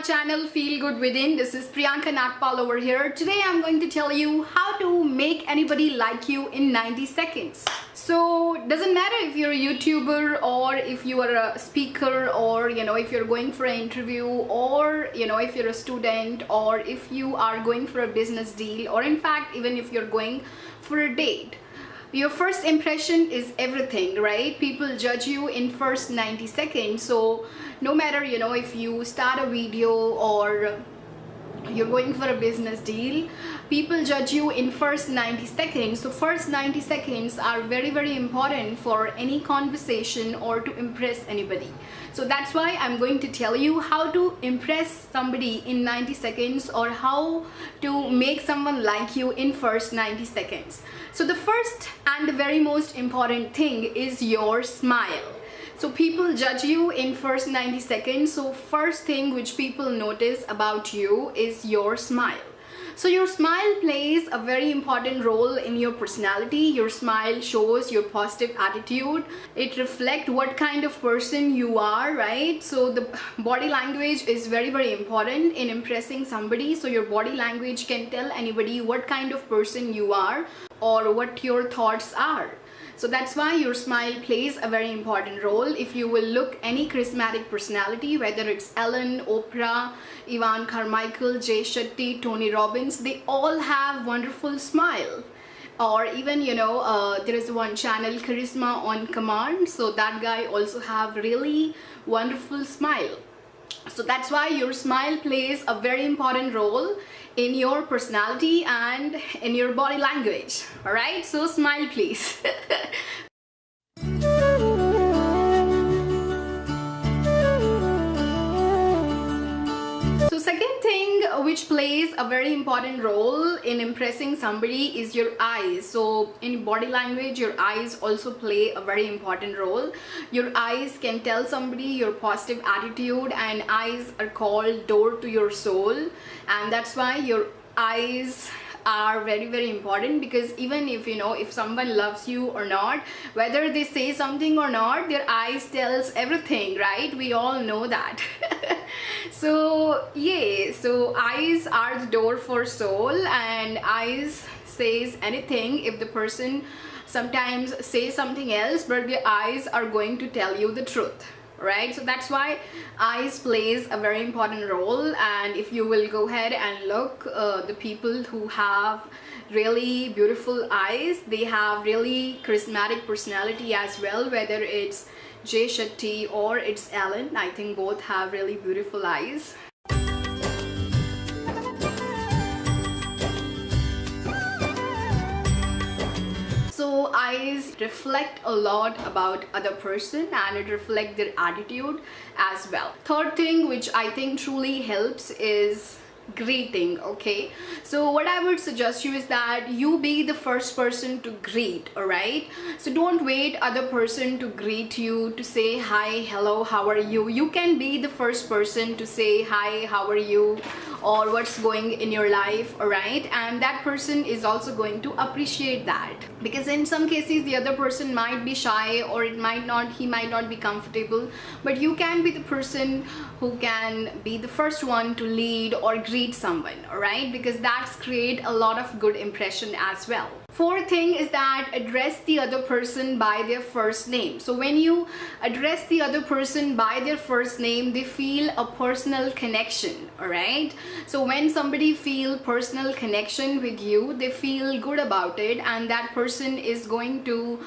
channel Feel Good Within. This is Priyanka Nagpal over here. Today I'm going to tell you how to make anybody like you in 90 seconds. So doesn't matter if you're a YouTuber or if you are a speaker or if you're going for an interview or if you're a student or if you are going for a business deal or in fact even if you're going for a date. Your first impression is everything, right? People judge you in first 90 seconds. So no matter if you start a video or you're going for a business deal, people judge you in first 90 seconds. So first 90 seconds are very important for any conversation or to impress anybody. So that's why I'm going to tell you how to impress somebody in 90 seconds or how to make someone like you in first 90 seconds. So the first and the very most important thing is your smile. So people judge you in first 90 seconds. So first thing which people notice about you is your smile. So your smile plays a very important role in your personality. Your smile shows your positive attitude. It reflects what kind of person you are, right? So the body language is very important in impressing somebody. So your body language can tell anybody what kind of person you are or what your thoughts are. So that's why your smile plays a very important role. If you will look any charismatic personality, whether it's Ellen, Oprah, Ivan Carmichael, Jay Shetty, Tony Robbins, they all have wonderful smile. Or even there is one channel, Charisma on Command, so that guy also have really wonderful smile. So that's why your smile plays a very important role in your personality and in your body language. All right, so smile please. So second thing which plays a very important role in impressing somebody is your eyes. So in body language, your eyes also play a very important role. Your eyes can tell somebody your positive attitude, and eyes are called door to your soul, and that's why your eyes are very important, because even if someone loves you or not, whether they say something or not, their eyes tells everything, right? We all know that. So yeah, so eyes are the door for soul, and eyes says anything. If the person sometimes says something else, but their eyes are going to tell you the truth, right? So that's why eyes plays a very important role. And if you will go ahead and look, the people who have really beautiful eyes, they have really charismatic personality as well, whether it's Jay Shetty or it's Ellen. I think both have really beautiful eyes. So eyes reflect a lot about other person, and it reflects their attitude as well. Third thing which I think truly helps is greeting. Okay, so what I would suggest you is that you be the first person to greet. All right, so don't wait other person to greet you, to say hi, hello, how are you. You can be the first person to say hi, how are you, or what's going in your life. All right, and that person is also going to appreciate that, because in some cases the other person might be shy, or he might not be comfortable, but you can be the person who can be the first one to lead or greet someone. All right, because that's create a lot of good impression as well. Fourth thing is that address the other person by their first name. So when you address the other person by their first name, they feel a personal connection. All right, so when somebody feel personal connection with you, they feel good about it, and that person is going to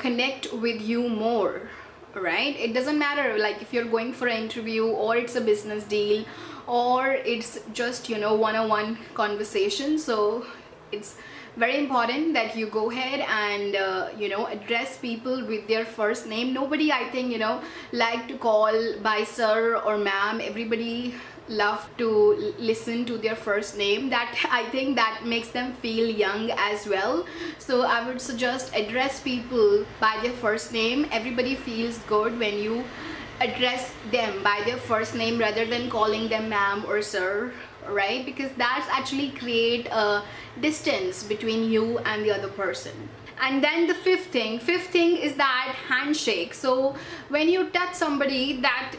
connect with you more. All right, it doesn't matter like if you're going for an interview or it's a business deal or it's just one-on-one conversation. So it's very important that you go ahead and address people with their first name. Nobody, I think, like to call by sir or ma'am. Everybody love to listen to their first name. That I think that makes them feel young as well. So I would suggest address people by their first name. Everybody feels good when you address them by their first name rather than calling them ma'am or sir, right? Because that's actually create a distance between you and the other person. And then the fifth thing is that handshake. So when you touch somebody, that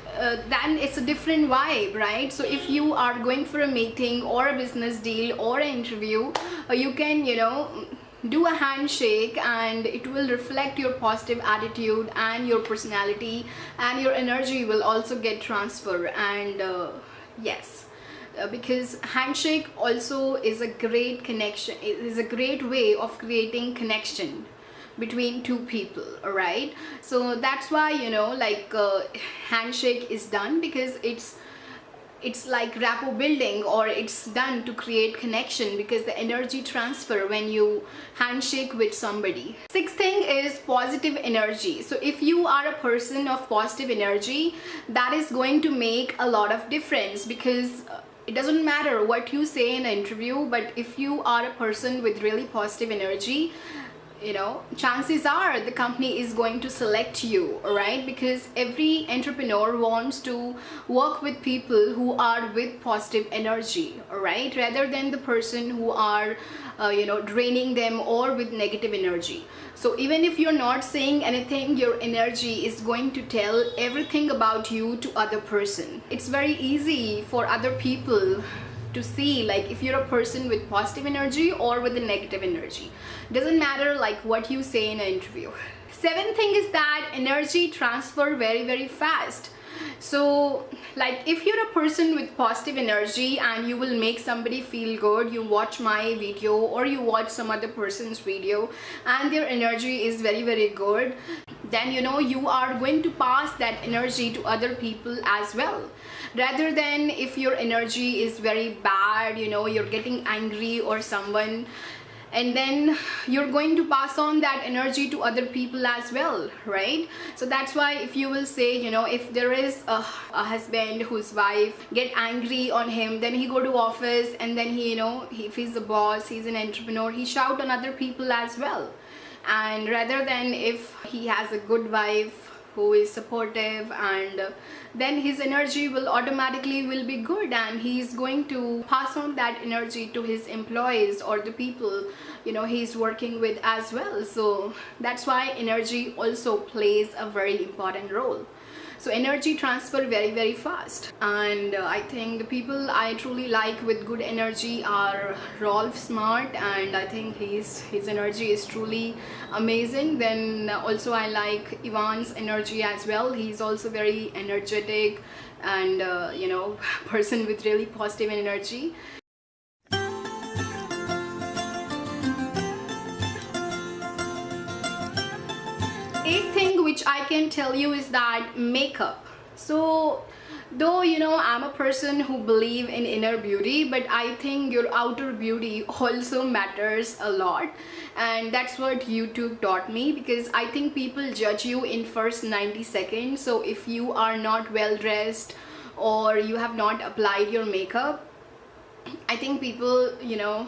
then it's a different vibe, right? So if you are going for a meeting or a business deal or an interview, you can, you know, do a handshake, and it will reflect your positive attitude and your personality, and your energy will also get transferred. And yes, because handshake also is a great connection, it is a great way of creating connection between two people. All right, so that's why, you know, like handshake is done because it's like rapport building, or it's done to create connection, because the energy transfer when you handshake with somebody. Sixth thing is positive energy. So if you are a person of positive energy, that is going to make a lot of difference, because it doesn't matter what you say in an interview, but if you are a person with really positive energy, you know, chances are the company is going to select you. All right, because every entrepreneur wants to work with people who are with positive energy, all right, rather than the person who are you know, draining them or with negative energy. So even if you're not saying anything, your energy is going to tell everything about you to other person. It's very easy for other people to see, like, if you're a person with positive energy or with a negative energy. Doesn't matter like what you say in an interview. Seventh thing is that energy transfer very fast. So like, if you're a person with positive energy and you will make somebody feel good, you watch my video or you watch some other person's video and their energy is very good, then you know, you are going to pass that energy to other people as well. Rather than if your energy is very bad, you know, you're getting angry or someone, and then you're going to pass on that energy to other people as well, right? So that's why if you will say, you know, if there is a husband whose wife get angry on him, then he go to office and then he, you know, if he's a boss, he's an entrepreneur, he shout on other people as well. And rather than if he has a good wife who is supportive, and then his energy will automatically will be good, and he's going to pass on that energy to his employees or the people, you know, he's working with as well. So that's why energy also plays a very important role. So energy transfer very fast. And I think the people I truly like with good energy are Rolf Smart, and I think his energy is truly amazing. Then also I like Ivan's energy as well. He's also very energetic and you know, person with really positive energy. Eighth thing which I can tell you is that makeup. So though, you know, I'm a person who believe in inner beauty, but I think your outer beauty also matters a lot, and that's what YouTube taught me, because I think people judge you in first 90 seconds. So if you are not well dressed or you have not applied your makeup, I think people, you know,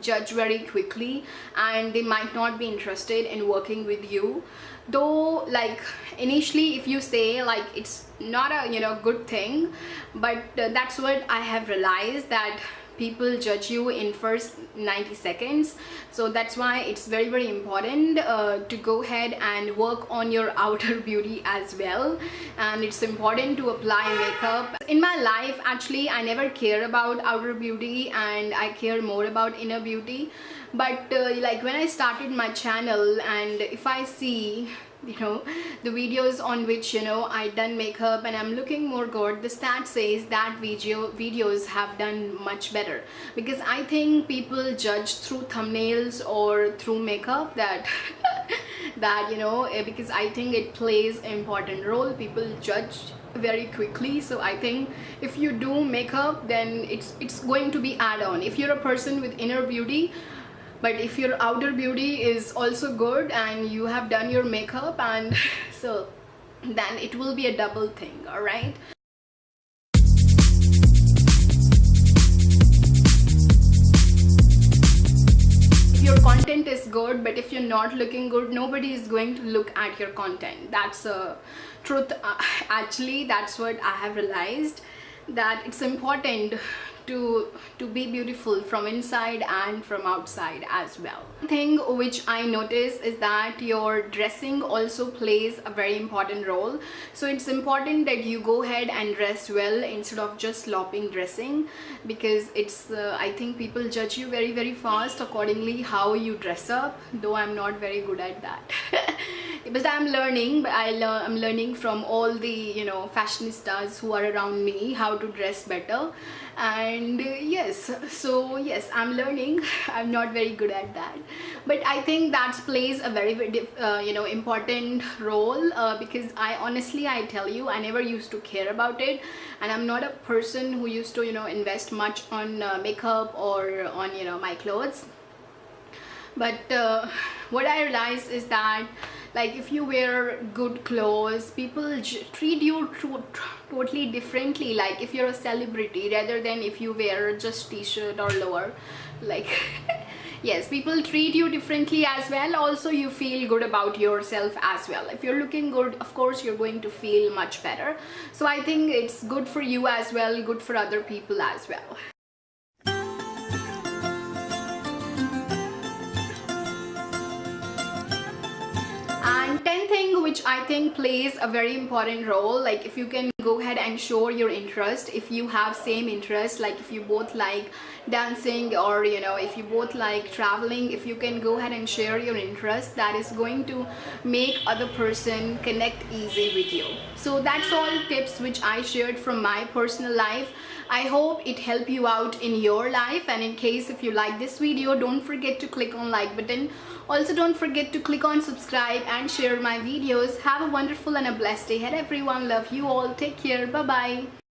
judge very quickly and they might not be interested in working with you. Though like initially if you say like it's not a, you know, good thing, but that's what I have realized, that people judge you in first 90 seconds. So that's why it's very important to go ahead and work on your outer beauty as well. And it's important to apply makeup. In my life actually I never care about outer beauty, and I care more about inner beauty. But like when I started my channel, and if I see, you know, the videos on which, you know, I done makeup and I'm looking more good, the stat says that videos have done much better, because I think people judge through thumbnails or through makeup, that that, you know, because I think it plays an important role. People judge very quickly. So I think if you do makeup, then it's going to be add-on. If you're a person with inner beauty, but if your outer beauty is also good and you have done your makeup, and so then it will be a double thing. All right, if your content is good, but if you're not looking good, nobody is going to look at your content. That's a truth. Actually, that's what I have realized, that it's important to be beautiful from inside and from outside as well. Thing which I notice is that your dressing also plays a very important role. So it's important that you go ahead and dress well instead of just slopping dressing, because it's I think people judge you very fast accordingly how you dress up, though I'm not very good at that. But I'm learning, I'm learning from all the, you know, fashionistas who are around me how to dress better. And yes, so yes, I'm learning. I'm not very good at that, but I think that plays a very you know, important role, because I tell you, I never used to care about it, and I'm not a person who used to, you know, invest much on makeup or on, you know, my clothes. But what I realized is that, like, if you wear good clothes, people treat you totally differently. Like if you're a celebrity, rather than if you wear just t-shirt or lower, like yes, people treat you differently as well. Also, you feel good about yourself as well. If you're looking good, of course you're going to feel much better. So I think it's good for you as well, good for other people as well. And 10th thing which I think plays a very important role, like if you can go ahead and show your interest, if you have same interest, like if you both like dancing, or you know, if you both like traveling, if you can go ahead and share your interest, that is going to make other person connect easy with you. So that's all tips which I shared from my personal life. I hope it helped you out in your life, and in case if you like this video, don't forget to click on like button. Also, don't forget to click on subscribe and share my videos. Have a wonderful and a blessed day ahead, everyone. Love you all. Take care. Bye bye.